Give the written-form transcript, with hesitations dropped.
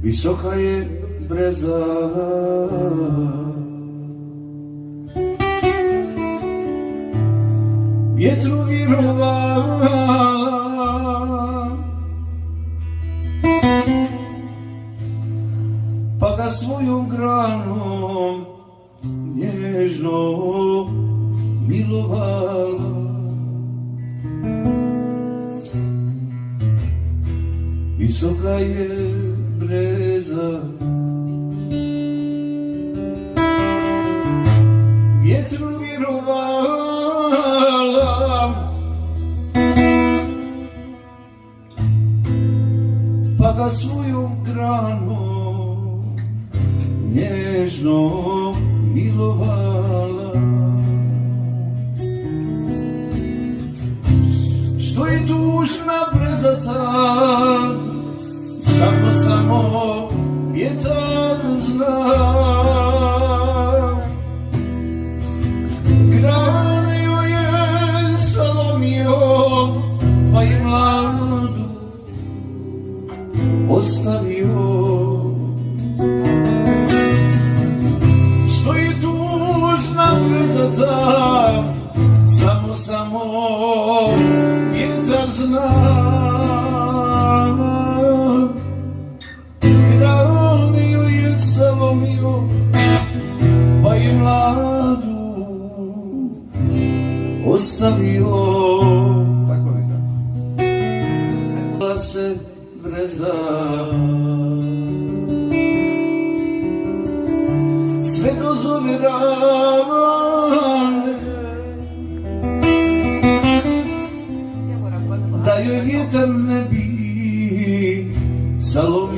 visoka je breza. Vjetru virovala, pa ga svojom granom nježno milovala. Visoka je breza, vjetru virovala, pa ga svojom granom nježno milovala. Što je tužna brezata, samo vjetar zna. Granio je salomio, pa je mladu ostavio. Što je tužna brezata, samo vjetar zna. Granio je salomio, pa je mladu ostavio. Tako nekako. Bila se breza, sve do zore rane, da joj vjetar ne bi salomio.